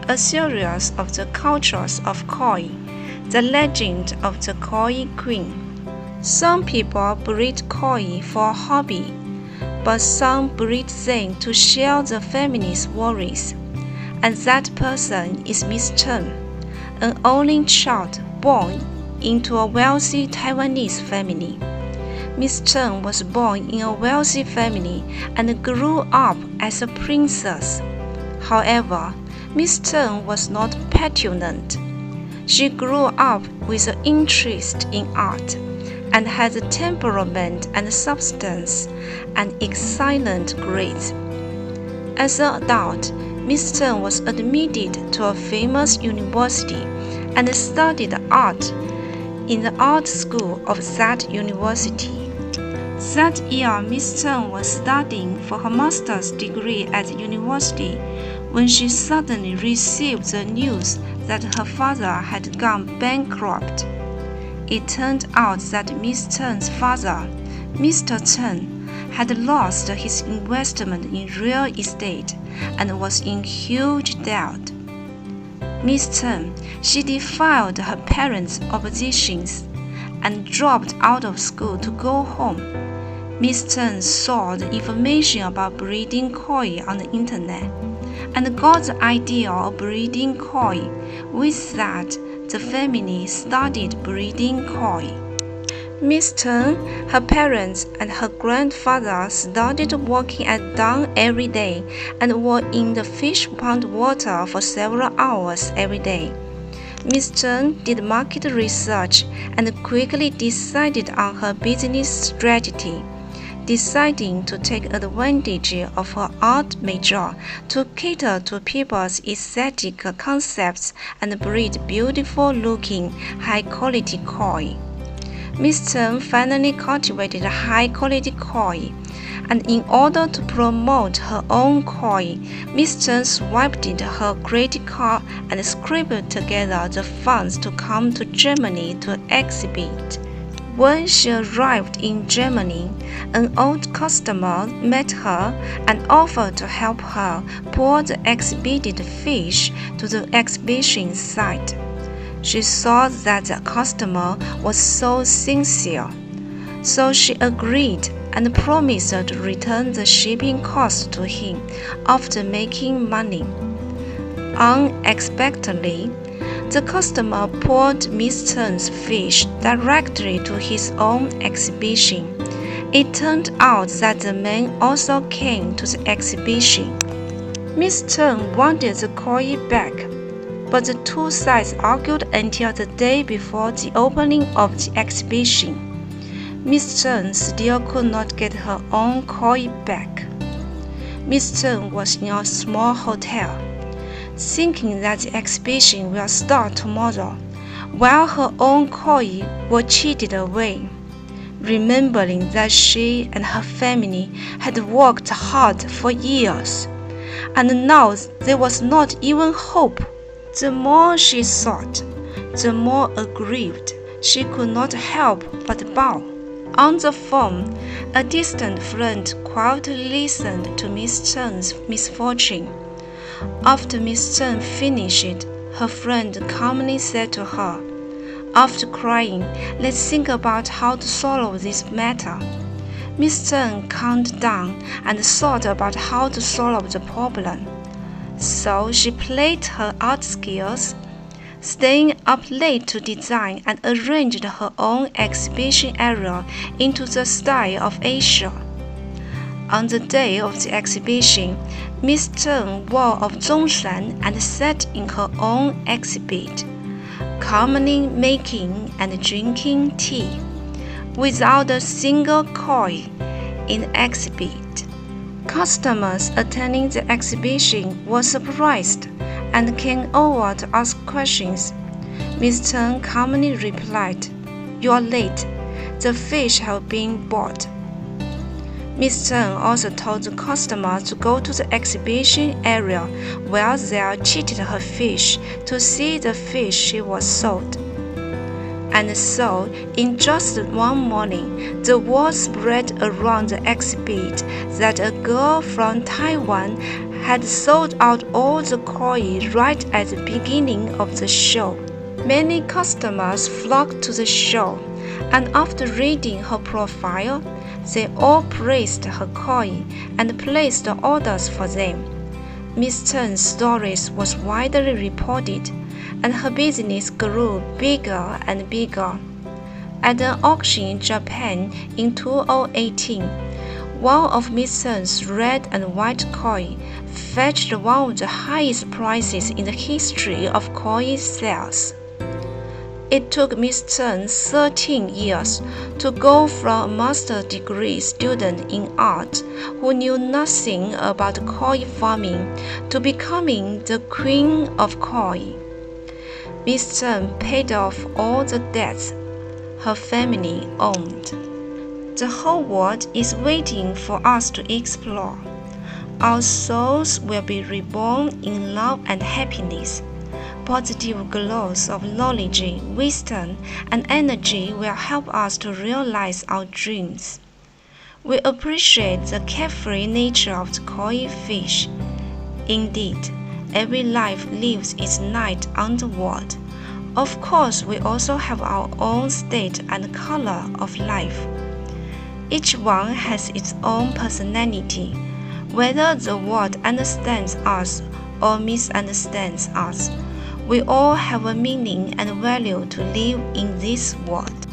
a series of the cultures of koi, the legend of the koi queen. Some people breed koi for a hobby, but some breed them to share the family's worries. And that person is Miss Chung, an only child born into a wealthy Taiwanese family. Miss Chung was born in a wealthy family and grew up as a princess. However, Miss Chung was not petulant. She grew up with an interest in art and had a temperament and substance and excellent grades. As an adult, Miss Chung was admitted to a famous university and studied art in the art school of that university. That year, Miss Chung was studying for her master's degree at the university when she suddenly received the news that her father had gone bankrupt. It turned out that Miss Chung's father, Mr. Chung, had lost his investment in real estate and was in huge debt. Miss Chung, she defied her parents' oppositions and dropped out of school to go home. Miss Chung saw the information about breeding koi on the internet and got the idea of breeding koi. With that, the family started breeding koi. Miss Chung, her parents, and her grandfather started working at dawn every day and were in the fish pond water for several hours every day. Miss Chung did market research and quickly decided on her business strategy, deciding to take advantage of her art major to cater to people's aesthetic concepts and breed beautiful-looking, high-quality koi. Miss Chung finally cultivated high-quality koi, and in order to promote her own koi, Miss Chung swiped her credit card and scraped together the funds to come to Germany to exhibit. When she arrived in Germany, an old customer met her and offered to help her pull the exhibited fish to the exhibition site. She saw that the customer was so sincere, so she agreed and promised to return the shipping cost to him after making money. Unexpectedly, the customer pulled Miss Chung's fish directly to his own exhibition. It turned out that the man also came to the exhibition. Miss Chung wanted the koi back, but the two sides argued until the day before the opening of the exhibition. Miss Chung still could not get her own koi back. Miss Chung was in a small hotel, thinking that the exhibition will start tomorrow, while her own koi were cheated away, remembering that she and her family had worked hard for years, and now there was not even hope. The more she thought, the more aggrieved. She could not help but bow. On the phone, a distant friend quietly listened to Miss Chung's misfortune. After Miss Chung finished, her friend calmly said to her, "After crying, let's think about how to solve this matter." Miss Chung calmed down and thought about how to solve the problem. So she played her art skills, staying up late to design and arrange her own exhibition area into the style of Asia. On the day of the exhibition, Miss Chung wore a zhongshan and sat in her own exhibit, calmly making and drinking tea, without a single koi in the exhibit. Customers attending the exhibition were surprised and came over to ask questions. Miss Chung calmly replied, "You are late. The fish have been bought." Miss Chung also told the customers to go to the exhibition area where they cheated her fish to see the fish she was sold. And so, in just one morning, the word spread around the exhibit that a girl from Taiwan had sold out all the koi right at the beginning of the show. Many customers flocked to the show, and after reading her profile, they all praised her koi and placed orders for them. Miss Chung's stories was widely reported, and her business grew bigger and bigger. At an auction in Japan in 2018, one of Miss Chung's red and white koi fetched one of the highest prices in the history of koi sales. It took Miss Chung 13 years to go from a master's degree student in art who knew nothing about koi farming to becoming the queen of koi. Miss Chung paid off all the debts her family owned. The whole world is waiting for us to explore. Our souls will be reborn in love and happiness. Positive glows of knowledge, wisdom, and energy will help us to realize our dreams. We appreciate the carefree nature of the koi fish. Indeed, every life lives its night underworld. Of course, we also have our own state and color of life. Each one has its own personality, whether the world understands us or misunderstands us. We all have a meaning and value to live in this world.